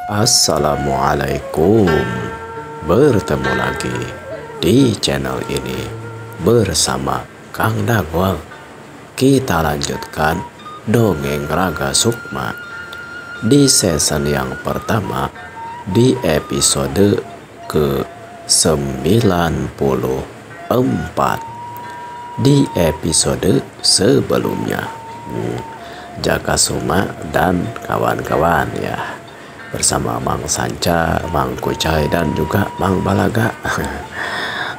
Assalamualaikum. Bertemu lagi di channel ini bersama Kang Dagwal. Kita lanjutkan dongeng Raga Sukma di season yang pertama di episode ke-94. Di episode sebelumnya Jaka Suma dan kawan-kawan ya, bersama Mang Sanca, Mang Kucai, dan juga Mang Balaga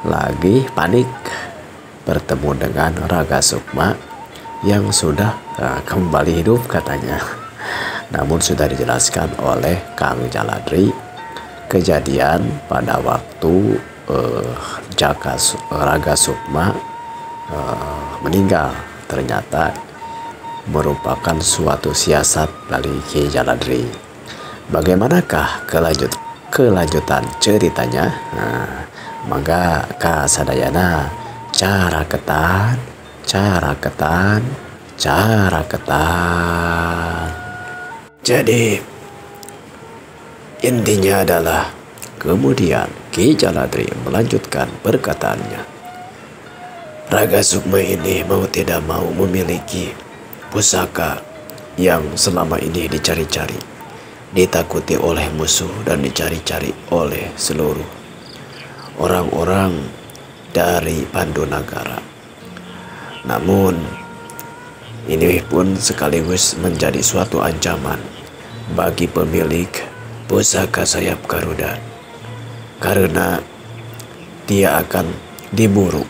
lagi panik bertemu dengan Raga Sukma yang sudah kembali hidup katanya. Namun sudah dijelaskan oleh Kang Jaladri kejadian pada waktu Raga Sukma meninggal ternyata merupakan suatu siasat dari Ki Jaladri. Bagaimanakah kelanjutan ceritanya? Mangga kasadayana cara ketan. Jadi intinya adalah kemudian Ki Jaladri melanjutkan perkataannya. Raga Sukma ini mau tidak mau memiliki pusaka yang selama ini dicari-cari, ditakuti oleh musuh dan dicari-cari oleh seluruh orang-orang dari Pandonagara. Namun ini pun sekaligus menjadi suatu ancaman bagi pemilik pusaka sayap Garuda, karena dia akan diburu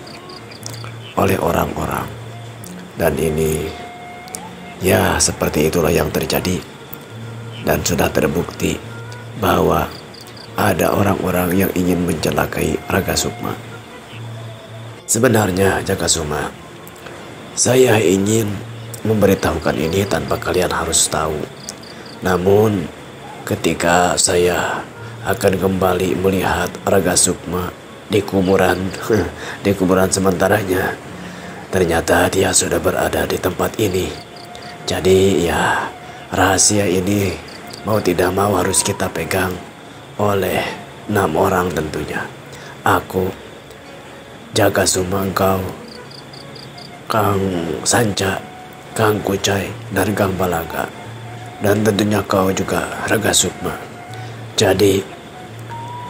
oleh orang-orang. Dan ini ya seperti itulah yang terjadi. Dan sudah terbukti bahwa ada orang-orang yang ingin mencelakai Raga Sukma. Sebenarnya Jaka Suma, saya ingin memberitahukan ini tanpa kalian harus tahu. Namun ketika saya akan kembali melihat Raga Sukma di kuburan sementaranya, ternyata dia sudah berada di tempat ini. Jadi ya, rahasia ini mau tidak mau harus kita pegang oleh 6 orang tentunya. Aku, Jaka Suma, engkau, Kang Sanca, Kang Kucai, dan Kang Balaga. Dan tentunya kau juga Raga Sukma. Jadi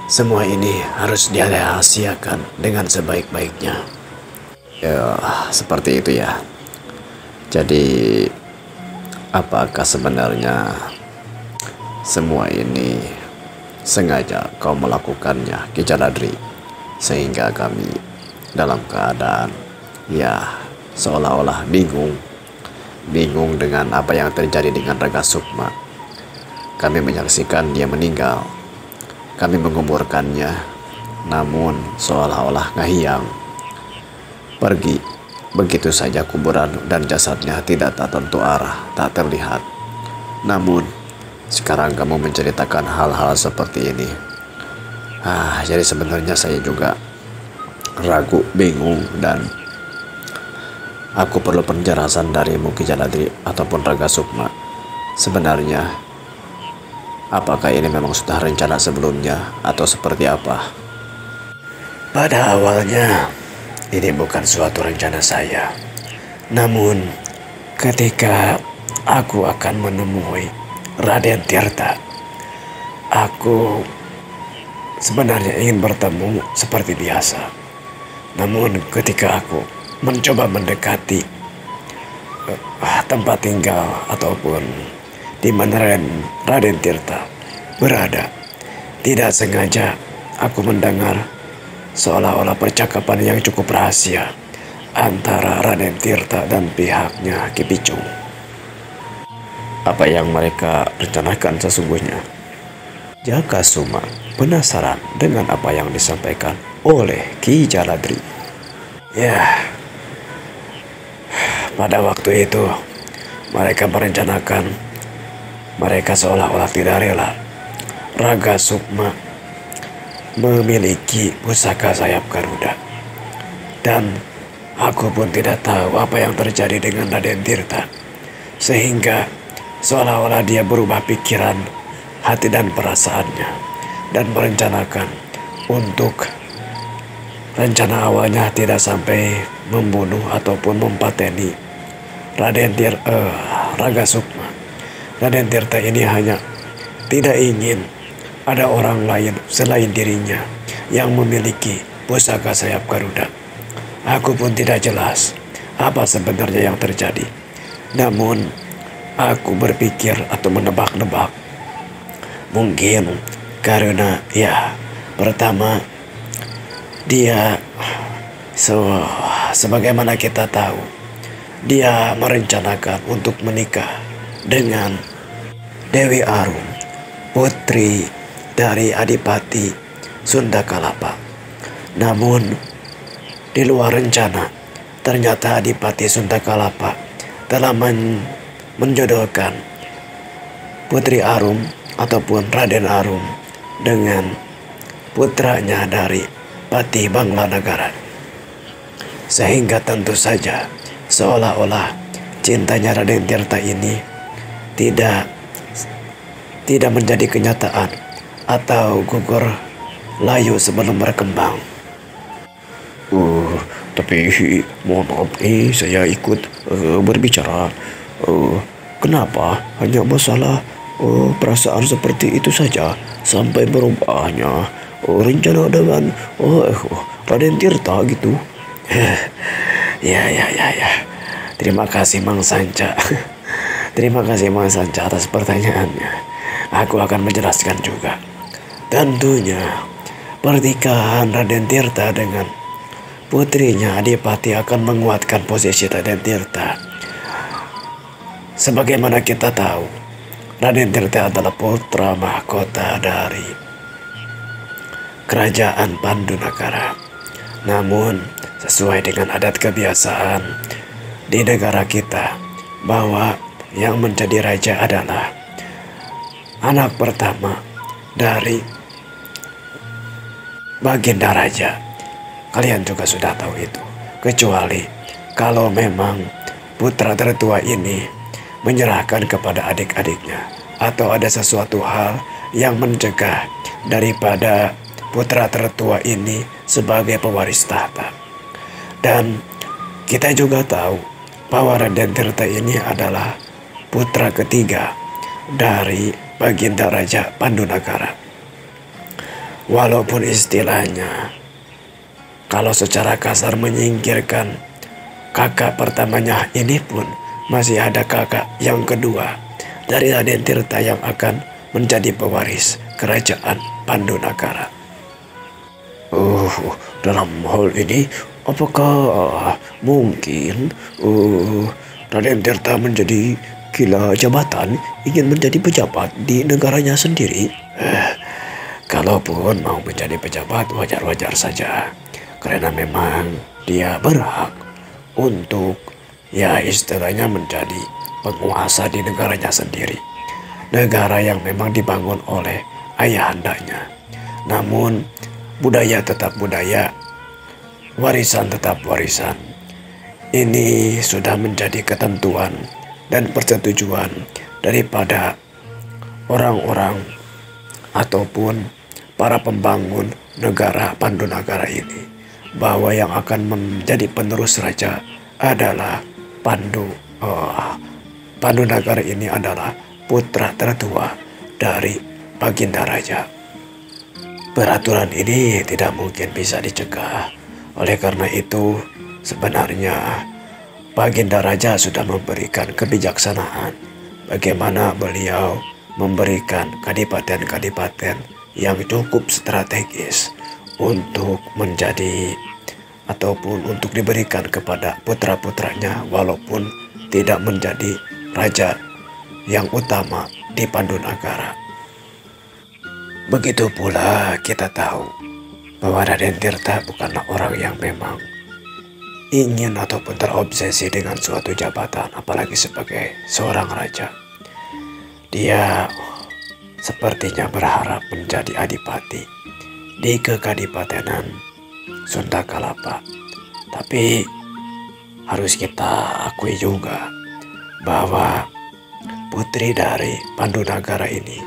semua ini harus dirahasiakan dengan sebaik-baiknya. Ya, seperti itu ya. Jadi apakah sebenarnya semua ini sengaja kau melakukannya, Ki Jaladri, sehingga kami dalam keadaan ya seolah-olah bingung dengan apa yang terjadi dengan Raga Sukma. Kami menyaksikan dia meninggal, kami menguburkannya, namun seolah-olah ngahiyang pergi begitu saja kuburan, dan jasadnya tidak tentu arah, tak terlihat. Namun sekarang kamu menceritakan hal-hal seperti ini. Jadi sebenarnya saya juga ragu, bingung, dan aku perlu penjelasan dari Ki Jaladri ataupun Raga Sukma. Sebenarnya apakah ini memang sudah rencana sebelumnya atau seperti apa? Pada awalnya ini bukan suatu rencana saya. Namun ketika aku akan menemui Raden Tirta, aku sebenarnya ingin bertemu seperti biasa. Namun ketika aku mencoba mendekati tempat tinggal ataupun di mana Raden Tirta berada, tidak sengaja aku mendengar seolah-olah percakapan yang cukup rahasia antara Raden Tirta dan pihaknya Ki Picung. Apa yang mereka rencanakan sesungguhnya? Jaka Suma penasaran dengan apa yang disampaikan oleh Ki Jaladri. Ya, pada waktu itu mereka merencanakan, mereka seolah-olah tidak rela Raga Sukma memiliki pusaka sayap Garuda. Dan aku pun tidak tahu apa yang terjadi dengan Raden Tirta, sehingga seolah-olah dia berubah pikiran hati dan perasaannya dan merencanakan untuk rencana awalnya tidak sampai membunuh ataupun mempateni Raga Sukma. Raden Tirta ini hanya tidak ingin ada orang lain selain dirinya yang memiliki pusaka sayap Garuda. Aku pun tidak jelas apa sebenarnya yang terjadi. Namun aku berpikir atau menebak-nebak. Mungkin karena ya pertama dia sebagaimana kita tahu dia merencanakan untuk menikah dengan Dewi Arum, putri dari Adipati Sunda Kalapa. Namun di luar rencana ternyata Adipati Sunda Kalapa telah menjodohkan Putri Arum ataupun Raden Arum dengan putranya dari Pati Bangla Negara. Sehingga tentu saja seolah-olah cintanya Raden Tirta ini tidak menjadi kenyataan atau gugur layu sebelum berkembang. Tapi mohon maaf saya ikut berbicara. Kenapa hanya masalah perasaan seperti itu saja sampai berubahnya rencana dengan Raden Tirta gitu? Ya. Terima kasih Mang Sanca. Terima kasih Mang Sanca atas pertanyaannya. Aku akan menjelaskan juga. Tentunya pernikahan Raden Tirta dengan putrinya Adipati akan menguatkan posisi Raden Tirta. Sebagaimana kita tahu, Raden Tirta adalah putra mahkota dari Kerajaan Pandunagara. Namun sesuai dengan adat kebiasaan di negara kita, bahwa yang menjadi raja adalah anak pertama dari Baginda Raja. Kalian juga sudah tahu itu. Kecuali kalau memang putra tertua ini menyerahkan kepada adik-adiknya, atau ada sesuatu hal yang mencegah daripada putra tertua ini sebagai pewaris tahta. Dan kita juga tahu bahwa Raden Tirta ini adalah putra ketiga dari Baginda Raja Pandunagara. Walaupun istilahnya kalau secara kasar menyingkirkan kakak pertamanya, ini pun masih ada kakak yang kedua dari Raden Tirta yang akan menjadi pewaris Kerajaan Pandunagara. Dalam hal ini apakah mungkin Raden Tirta menjadi gila jabatan, ingin menjadi pejabat di negaranya sendiri? Kalaupun mau menjadi pejabat, wajar-wajar saja. Karena memang dia berhak untuk ya istilahnya menjadi penguasa di negaranya sendiri. Negara yang memang dibangun oleh ayahandanya. Namun budaya tetap budaya, warisan tetap warisan. Ini sudah menjadi ketentuan dan persetujuan daripada orang-orang ataupun para pembangun negara Pandunagara ini, bahwa yang akan menjadi penerus raja adalah Pandunagara ini adalah putra tertua dari Baginda Raja. Peraturan ini tidak mungkin bisa dicegah. Oleh karena itu, sebenarnya Baginda Raja sudah memberikan kebijaksanaan bagaimana beliau memberikan kadipaten-kadipaten yang cukup strategis untuk menjadi ataupun untuk diberikan kepada putra-putranya, walaupun tidak menjadi raja yang utama di Pandunagara. Begitu pula kita tahu bahwa Raden Tirta bukanlah orang yang memang ingin ataupun terobsesi dengan suatu jabatan, apalagi sebagai seorang raja. Dia sepertinya berharap menjadi adipati di Kekadipatenan Sunda Kalapa. Tapi harus kita akui juga bahwa putri dari Pandunagara ini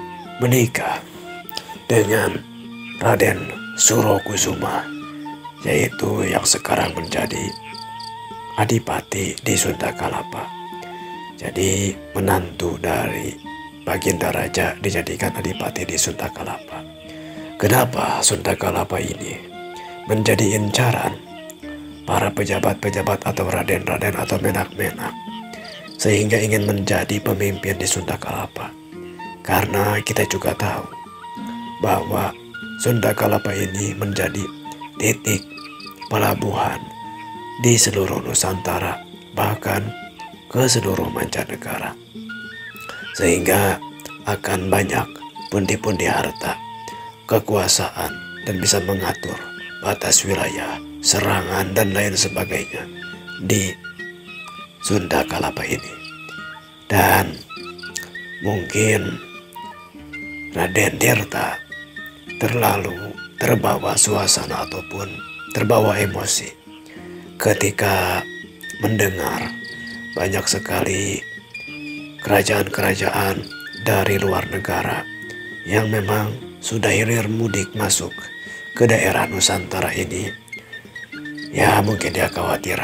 menikah dengan Raden Surokusuma, yaitu yang sekarang menjadi adipati di Sunda Kalapa. Jadi menantu dari Baginda Raja dijadikan adipati di Sunda Kalapa. Kenapa Sunda Kalapa ini menjadi incaran para pejabat-pejabat atau raden-raden atau menak-menak sehingga ingin menjadi pemimpin di Sunda Kalapa? Karena kita juga tahu bahwa Sunda Kalapa ini menjadi titik pelabuhan di seluruh Nusantara, bahkan ke seluruh mancanegara. Sehingga akan banyak pundi-pundi harta, kekuasaan, dan bisa mengatur batas wilayah, serangan, dan lain sebagainya di Sunda Kalapa ini. Dan mungkin Raden Tirta terlalu terbawa suasana ataupun terbawa emosi ketika mendengar banyak sekali kerajaan-kerajaan dari luar negara yang memang sudah hilir mudik masuk ke daerah Nusantara ini. Ya, mungkin dia khawatir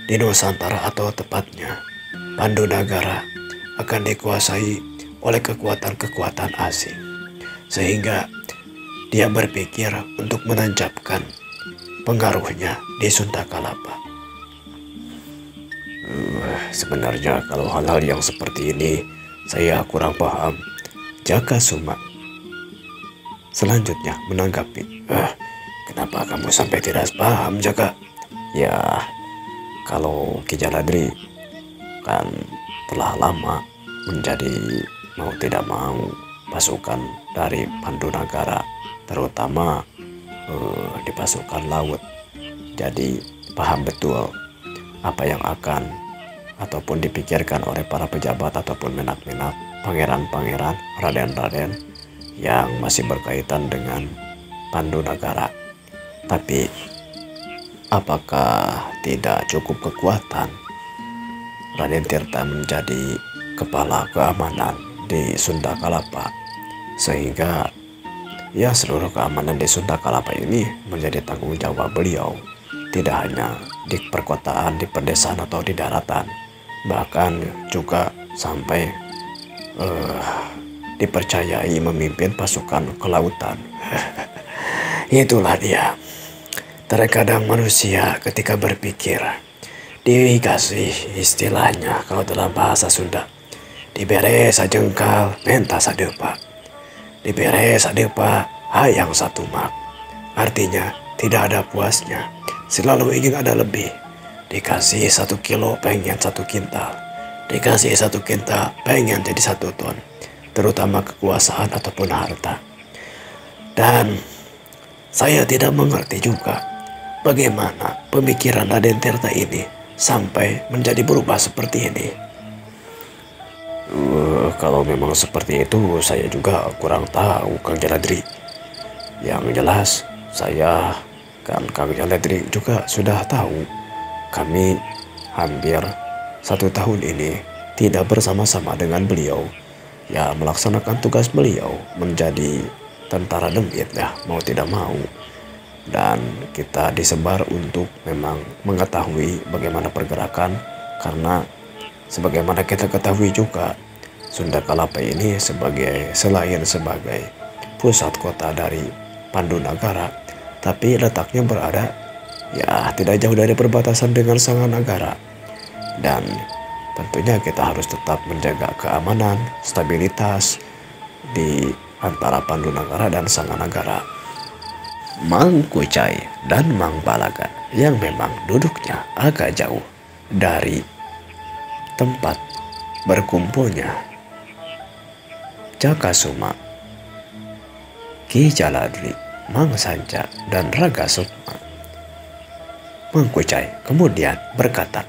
di Nusantara atau tepatnya Pandunagara akan dikuasai oleh kekuatan-kekuatan asing, sehingga dia berpikir untuk menancapkan pengaruhnya di Sunda Kalapa. Sebenarnya kalau hal-hal yang seperti ini saya kurang paham. Jaka Suma selanjutnya menanggapi, kenapa kamu sampai tidak paham, Jaka? Ya, kalau Ki Jaladri kan telah lama menjadi mau tidak mau pasukan dari Pandunagara, terutama di pasukan laut. Jadi paham betul apa yang akan ataupun dipikirkan oleh para pejabat ataupun menak-menak, pangeran-pangeran, raden-raden yang masih berkaitan dengan Pandunagara. Tapi apakah tidak cukup kekuatan Raden Tirta menjadi kepala keamanan di Sunda Kalapa, sehingga ya seluruh keamanan di Sunda Kalapa ini menjadi tanggung jawab beliau, tidak hanya di perkotaan, di pedesaan atau di daratan, bahkan juga sampai dipercayai memimpin pasukan kelautan. Itulah dia. Terkadang manusia ketika berpikir dikasih istilahnya kalau dalam bahasa Sunda, dibere sajengkal menta sadepa, dibere sadepa hayang satu mak. Artinya tidak ada puasnya, selalu ingin ada lebih. Dikasih 1 kilo pengen 1 kintal, dikasih 1 kintal pengen jadi 1 ton, terutama kekuasaan ataupun harta. Dan saya tidak mengerti juga bagaimana pemikiran Raden Tirta ini sampai menjadi berubah seperti ini. Kalau memang seperti itu saya juga kurang tahu, Kang Jaladri. Yang jelas saya kan Kang Jaladri juga sudah tahu, kami hampir 1 tahun ini tidak bersama-sama dengan beliau, ya melaksanakan tugas beliau menjadi tentara demit ya mau tidak mau. Dan kita disebar untuk memang mengetahui bagaimana pergerakan, karena sebagaimana kita ketahui juga Sunda Kalapa ini selain sebagai pusat kota dari Pandunagara, tapi letaknya berada ya tidak jauh dari perbatasan dengan Sanganagara. Dan tentunya kita harus tetap menjaga keamanan, stabilitas di antara Pandunagara dan Sanganagara. Mang Kucai dan Mang Balagan yang memang duduknya agak jauh dari tempat berkumpulnya Jaka Suma, Ki Jaladri, Mang Sanca, dan Raga Sukma. Mang Kucai kemudian berkata,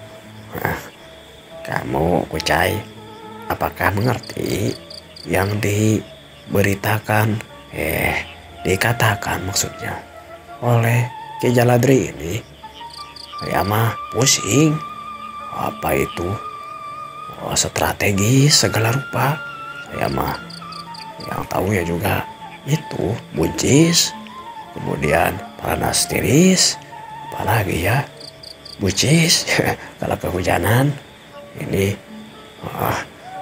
kamu Kucai, apakah mengerti yang diberitakan, dikatakan maksudnya oleh Ki Jaladri ini? Ya mah pusing. Apa itu? Strategi segala rupa. Saya mah Yang tahunya juga itu buncis, kemudian panas tiris, apalagi ya bucis. Kalau kehujanan ini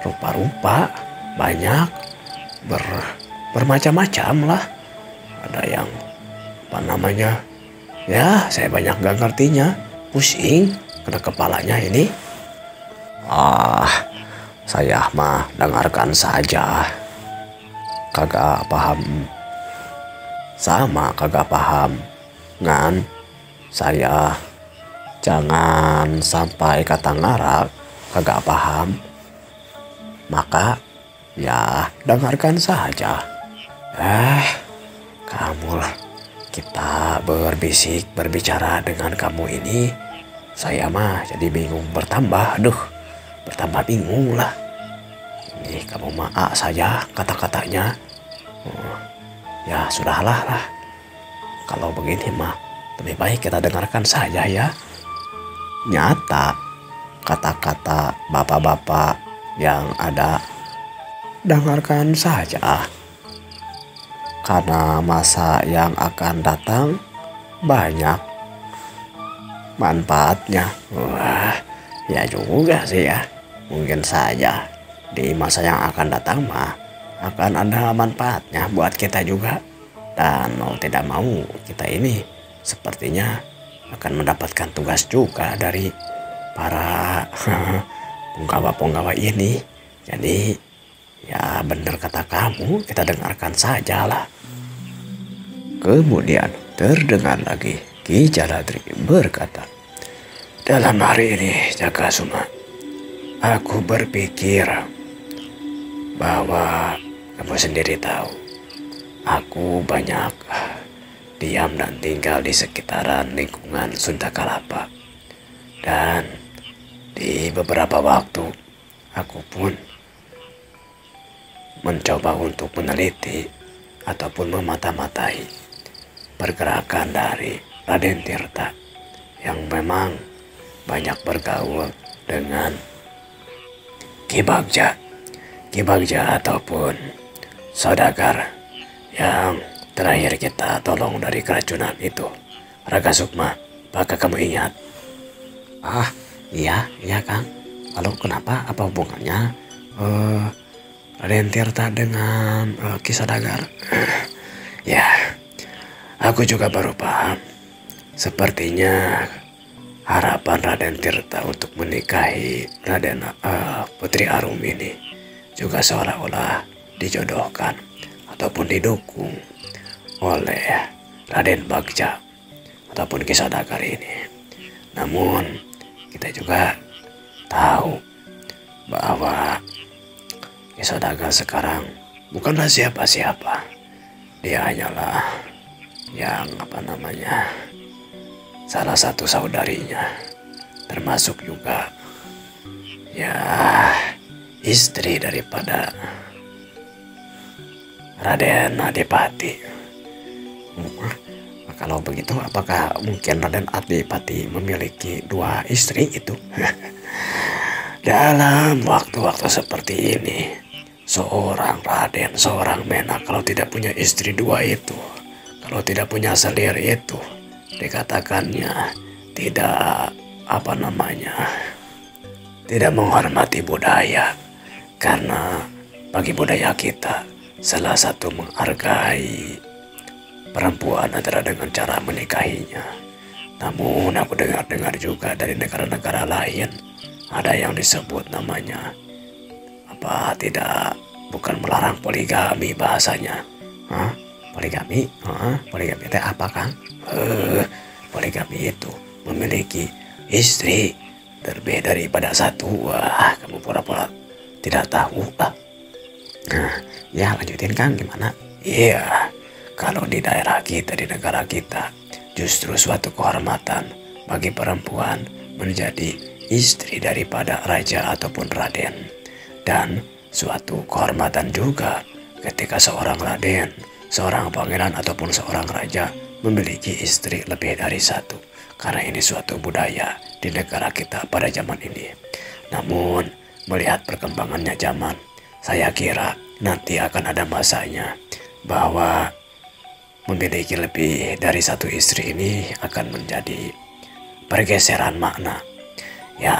rupa-rupa banyak bermacam-macam lah. Ada yang apa namanya, ya saya banyak gak ngertinya, pusing kena kepalanya ini. Saya mah dengarkan saja, kagak paham, sama kagak paham ngan. Saya jangan sampai kata ngarak kagak paham, maka ya dengarkan saja. Kamu lah, kita berbicara dengan kamu ini, saya mah jadi bingung bertambah bingung lah. Ini kamu mah saja kata-katanya. Ya sudahlah lah, kalau begini mah lebih baik kita dengarkan saja ya. Nyata kata-kata bapak-bapak yang ada, dengarkan saja, karena masa yang akan datang banyak manfaatnya. Wah, ya juga sih ya. Mungkin saja di masa yang akan datang mah akan ada manfaatnya buat kita juga. Dan mau tidak mau kita ini sepertinya akan mendapatkan tugas juga dari para penggawa-penggawa ini. Jadi ya benar kata kamu, kita dengarkan sajalah. Kemudian terdengar lagi Ki Jaladri berkata, dalam hari ini Jagasuma, aku berpikir bahwa kamu sendiri tahu, aku banyak diam dan tinggal di sekitaran lingkungan Sunda Kelapa. Dan di beberapa waktu aku pun mencoba untuk meneliti ataupun memata-matai pergerakan dari Raden Tirta yang memang banyak bergaul dengan Ki Bagja ataupun saudagar yang terakhir kita tolong dari keracunan itu. Raka Sukma, apakah kamu ingat? Iya Kang. Lalu kenapa? Apa hubungannya Raden Tirta dengan Ki Saudagar? Ya, aku juga baru paham. Sepertinya harapan Raden Tirta untuk menikahi Putri Arum ini juga seolah-olah dijodohkan ataupun didukung oleh Raden Bagja ataupun Ki Saudagar ini. Namun kita juga tahu bahwa Ki Saudagar sekarang bukanlah siapa-siapa. Dia hanyalah yang salah satu saudarinya, termasuk juga ya istri daripada Raden Adipati. Kalau begitu, apakah mungkin Raden Adipati memiliki dua istri itu? Dalam waktu-waktu seperti ini, seorang Raden, seorang Menak kalau tidak punya istri dua itu, kalau tidak punya selir itu, dikatakannya tidak tidak menghormati budaya. Karena bagi budaya kita, salah satu menghargai perempuan adalah dengan cara menikahinya. Namun aku dengar juga dari negara-negara lain ada yang disebut namanya bukan melarang poligami bahasanya. Poligami itu apa Kang? Poligami itu memiliki istri lebih daripada satu. Wah, kamu pura-pura tidak tahu. Ya lanjutin Kang, gimana? Iya, kalau di daerah kita, di negara kita, justru suatu kehormatan bagi perempuan menjadi istri daripada raja ataupun raden. Dan suatu kehormatan juga ketika seorang raden, seorang pangeran ataupun seorang raja memiliki istri lebih dari satu. Karena ini suatu budaya di negara kita pada zaman ini. Namun melihat perkembangannya zaman, Saya kira nanti akan ada masanya bahwa memiliki lebih dari satu istri ini akan menjadi pergeseran makna. Ya,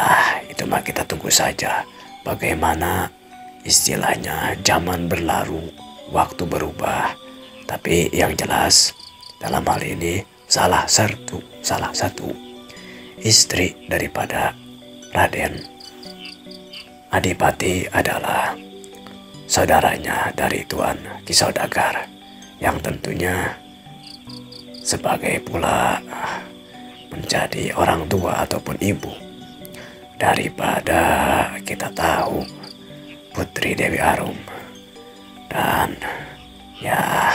itu mah kita tunggu saja bagaimana istilahnya zaman berlalu, waktu berubah. Tapi yang jelas dalam hal ini salah satu istri daripada Raden Adipati adalah saudaranya dari Tuan Ki Saudagar, yang tentunya sebagai pula menjadi orang tua ataupun ibu daripada kita tahu Putri Dewi Arum. Dan ya,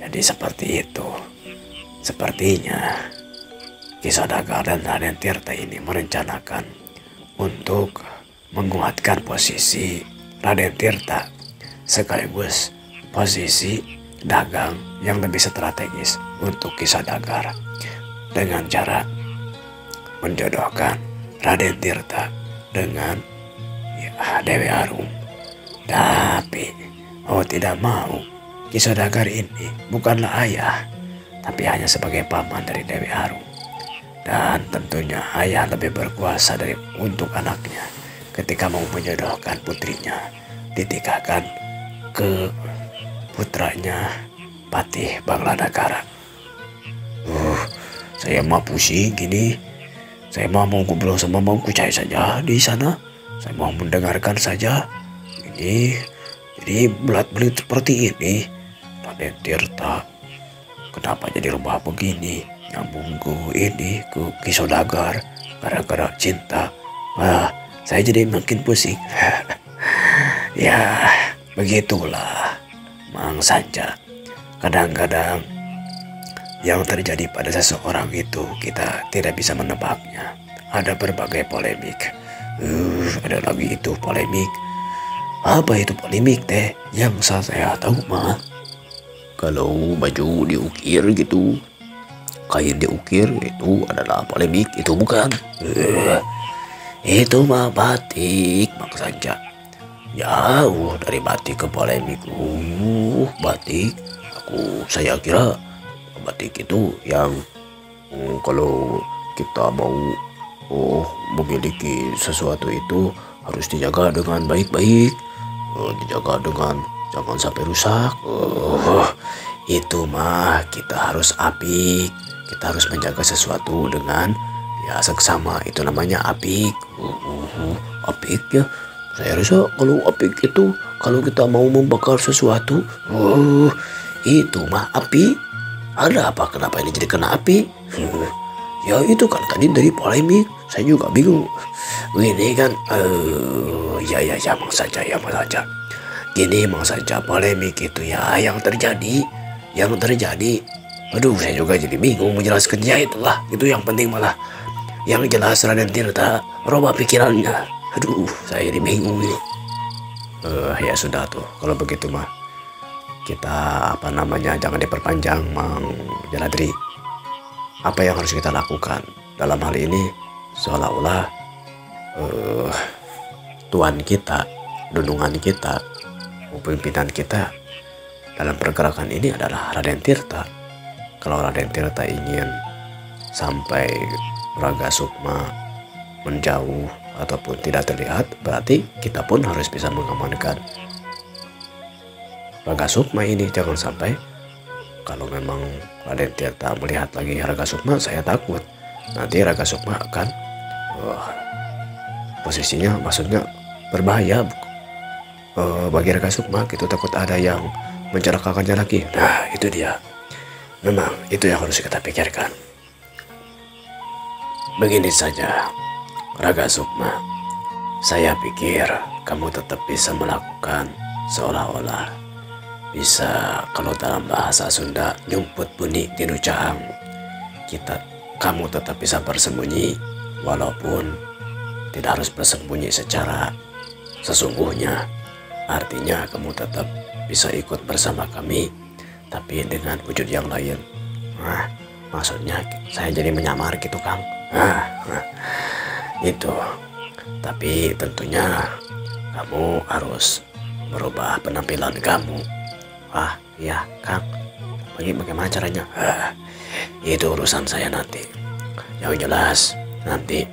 jadi seperti itu. Sepertinya Ki Saudagar dan Raden Tirta ini merencanakan untuk menguatkan posisi Raden Tirta sekaligus posisi dagang yang lebih strategis untuk Ki Saudagar dengan cara menjodohkan Raden Tirta dengan Dewi Arum. Tapi mau tidak mau, Ki Saudagar ini bukanlah ayah, tapi hanya sebagai paman dari Dewi Arum. Dan tentunya ayah lebih berkuasa untuk anaknya ketika mau menjodohkan putrinya ditikahkan ke putranya Patih Banglanagara. Saya mah pusing gini. Saya mau ngobrol sama Mangku Cai saja di sana. Saya mau mendengarkan saja. Ini jadi belat-belit seperti ini. Raden Tirta kenapa jadi rubah begini? Nyambung ke ini, ke Ki Saudagar gara-gara cinta. Saya jadi makin pusing. Ya, begitulah Mang Sanca. Kadang-kadang yang terjadi pada seseorang itu kita tidak bisa menebaknya. Ada berbagai polemik. Ada lagi itu polemik. Apa itu polemik teh? Yang saya tahu mah, kalau baju diukir gitu, kain diukir itu adalah polemik, itu bukan? Itu mah batik, Mang Sanca. Jauh dari batik ke polemik. Batik, saya kira batik itu yang kalau kita mau memiliki sesuatu itu harus dijaga dengan baik-baik, dijaga dengan jangan sampai rusak. Itu mah kita harus apik, kita harus menjaga sesuatu dengan ya seksama, itu namanya apik. Apik ya, saya rasa kalau apik itu kalau kita mau membakar sesuatu, itu mah api. Ada apa, kenapa ini jadi kena api? Ya itu kan tadi dari polemik, saya juga bingung. Gini kan, ya Mang Sanca, Gini Mang Sanca, polemik itu ya yang terjadi. Aduh, saya juga jadi bingung menjelaskan. Ya itulah, itu yang penting malah. Yang jelas Raden Tirta robah pikirannya. Aduh, saya jadi bingung ini. Ya sudah tuh, kalau begitu mah kita jangan diperpanjang, Mang Jaladri. Apa yang harus kita lakukan dalam hal ini? Seolah-olah tuan kita, dunungan kita, pimpinan kita dalam pergerakan ini adalah Raden Tirta. Kalau Raden Tirta ingin sampai Raga Sukma menjauh ataupun tidak terlihat, berarti kita pun harus bisa mengamankan Raga Sukma ini. Jangan sampai kalau memang Raden Tirta melihat lagi Raga Sukma, saya takut nanti Raga Sukma akan posisinya, maksudnya berbahaya bagi Raga Sukma gitu. Takut ada yang mencelakakannya lagi. Nah itu dia, memang itu yang harus kita pikirkan. Begini saja Raga Sukma, saya pikir kamu tetap bisa melakukan seolah-olah bisa, kalau dalam bahasa Sunda, nyumput bunyi di nucaang. Kamu tetap bisa bersembunyi, walaupun tidak harus bersembunyi secara sesungguhnya. Artinya kamu tetap bisa ikut bersama kami, tapi dengan wujud yang lain. Maksudnya saya jadi menyamar gitu, Kang. Itu. Tapi tentunya kamu harus merubah penampilan kamu. Ah, iya, Kang. Bagaimana caranya? Itu urusan saya nanti. Yang jelas, nanti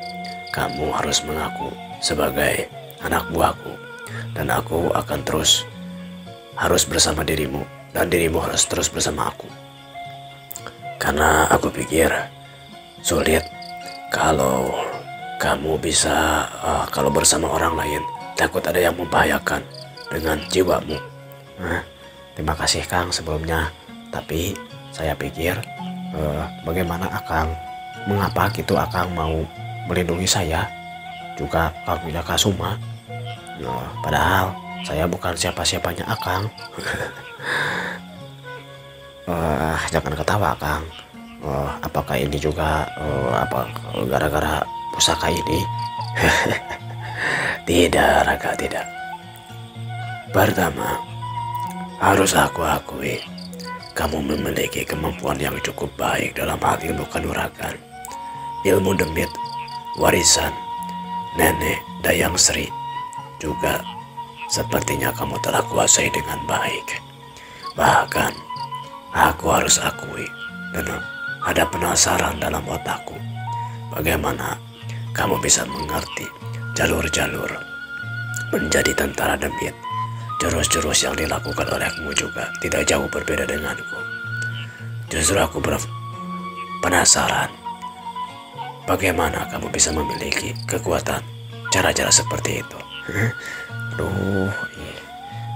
kamu harus mengaku sebagai anak buahku. Dan aku akan terus harus bersama dirimu. Dan dirimu harus terus bersama aku. Karena aku pikir sulit kalau kamu bisa kalau bersama orang lain. Takut ada yang membahayakan dengan jiwamu. Terima kasih Kang sebelumnya. Tapi saya pikir bagaimana Akang, mengapa gitu Akang mau melindungi saya, juga Kang Widakasuma. Padahal saya bukan siapa-siapanya Akang. Jangan ketawa Kang. Apakah ini juga gara-gara pusaka ini? Tidak Raka, tidak. Pertama, harus aku akui, kamu memiliki kemampuan yang cukup baik dalam hal ilmu kanuragan, ilmu demit, warisan nenek Dayang Sri. Juga sepertinya kamu telah kuasai dengan baik. Bahkan aku harus akui dan ada penasaran dalam otakku, bagaimana kamu bisa mengerti jalur-jalur menjadi tentara demit. Jurus-jurus yang dilakukan olehmu juga tidak jauh berbeda denganku. Justru aku penasaran bagaimana kamu bisa memiliki kekuatan cara-cara seperti itu. Aduh,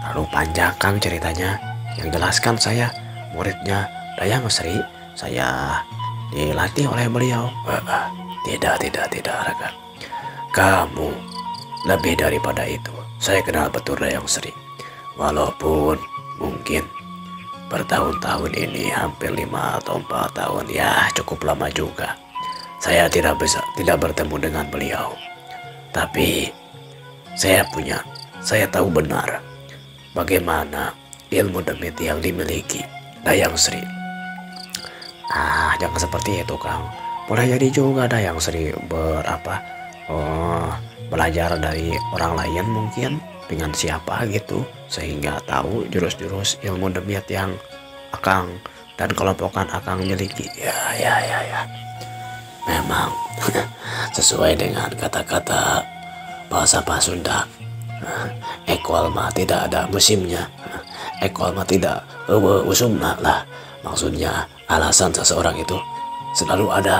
terlalu panjang Kang ceritanya. Yang jelaskan saya muridnya Dayang Sri. Saya dilatih oleh beliau. Tidak Raka. Kamu lebih daripada itu. Saya kenal betul Dayang Sri. Walaupun mungkin bertahun-tahun ini, hampir 5 atau 4 tahun, ya cukup lama juga. Saya tidak bertemu dengan beliau. Tapi saya tahu benar bagaimana ilmu demit yang dimiliki Dayang Sri. Jangan seperti itu Kang. Boleh jadi juga Dayang Sri belajar dari orang lain mungkin, dengan siapa gitu, sehingga tahu jurus-jurus ilmu demit yang Akang dan kelompokan Akang miliki. Ya. Memang sesuai dengan kata-kata bahasa Sunda, ekwal mah tidak ada musimnya, ekwal mah tidak usumna lah. Maksudnya alasan seseorang itu selalu ada.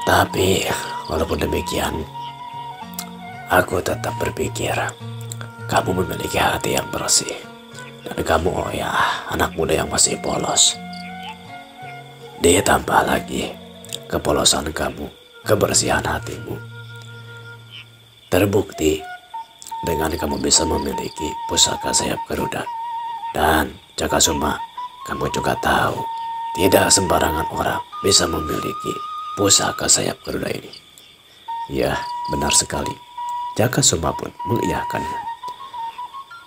Tapi walaupun demikian, aku tetap berpikir kamu memiliki hati yang bersih. Dan kamu anak muda yang masih polos. Ditambah lagi kepolosan kamu, kebersihan hatimu terbukti dengan kamu bisa memiliki pusaka sayap Garuda. Dan Jakasuma, kamu juga tahu tidak sembarangan orang bisa memiliki pusaka sayap Garuda ini. Ya, benar sekali. Jakasuma pun mengiyakannya.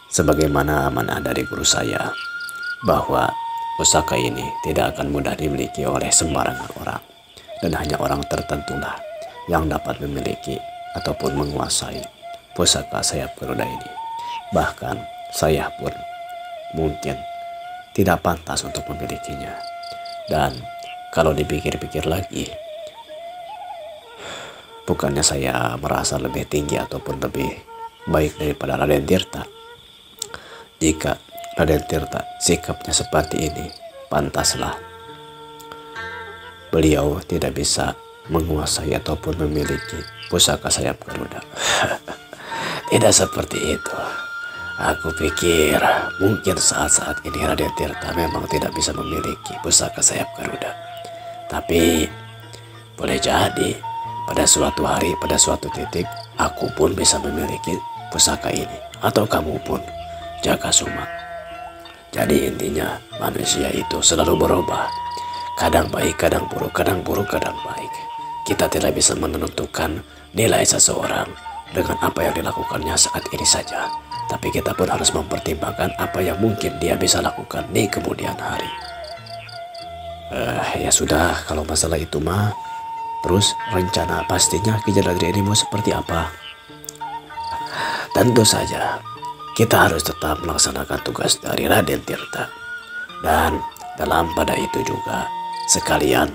Sebagaimana amanah dari guru saya, bahwa pusaka ini tidak akan mudah dimiliki oleh sembarangan orang, dan hanya orang tertentulah yang dapat memiliki ataupun menguasai pusaka sayap Garuda ini. Bahkan saya pun mungkin tidak pantas untuk memilikinya. Dan kalau dipikir-pikir lagi, bukannya saya merasa lebih tinggi ataupun lebih baik daripada Raden Tirta. Jika Raden Tirta sikapnya seperti ini, pantaslah beliau tidak bisa menguasai ataupun memiliki pusaka sayap Garuda. Tidak seperti itu. Aku pikir mungkin saat-saat ini Raden Tirta memang tidak bisa memiliki pusaka sayap Garuda. Tapi boleh jadi pada suatu hari, pada suatu titik, aku pun bisa memiliki pusaka ini. Atau kamu pun, Jakasuma. Jadi intinya manusia itu selalu berubah. Kadang baik, kadang buruk, kadang buruk, kadang baik. Kita tidak bisa menentukan nilai seseorang dengan apa yang dilakukannya saat ini saja. Tapi kita pun harus mempertimbangkan apa yang mungkin dia bisa lakukan di kemudian hari. Ya sudah, kalau masalah itu mah. Terus rencana pastinya Ki Jaladri ini mau seperti apa? Tentu saja kita harus tetap melaksanakan tugas dari Raden Tirta. Dan dalam pada itu juga sekalian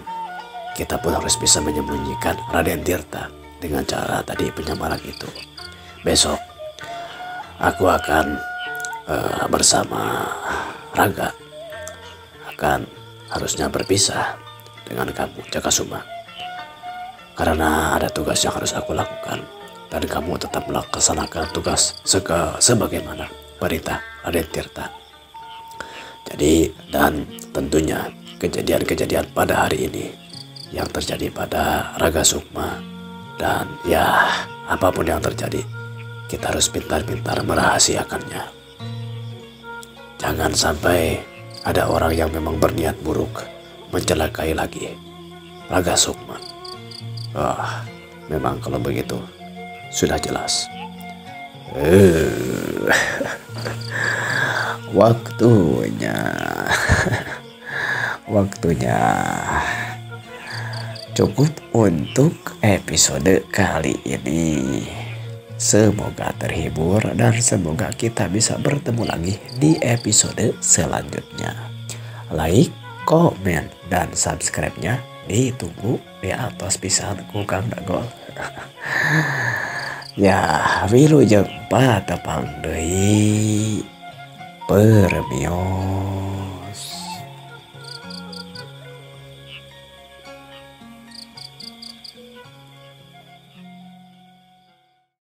kita pun harus bisa menyembunyikan Raden Tirta dengan cara tadi penyamaran itu. Besok aku akan bersama Raga akan harusnya berpisah dengan kamu Jakasuma, karena ada tugas yang harus aku lakukan dan kamu tetap melaksanakan tugas sebagaimana perintah Raden Tirta. Jadi, dan tentunya kejadian-kejadian pada hari ini yang terjadi pada Raga Sukma, dan ya apapun yang terjadi kita harus pintar-pintar merahasiakannya. Jangan sampai ada orang yang memang berniat buruk mencelakai lagi Raga Sukma. Memang kalau begitu sudah jelas. Waktunya cukup untuk episode kali ini. Semoga terhibur dan semoga kita bisa bertemu lagi di episode selanjutnya. Like, komen, dan subscribe-nya ditunggu di atas pisanku Kang Dagol. Ya, wilujeng patepang deui. Permio.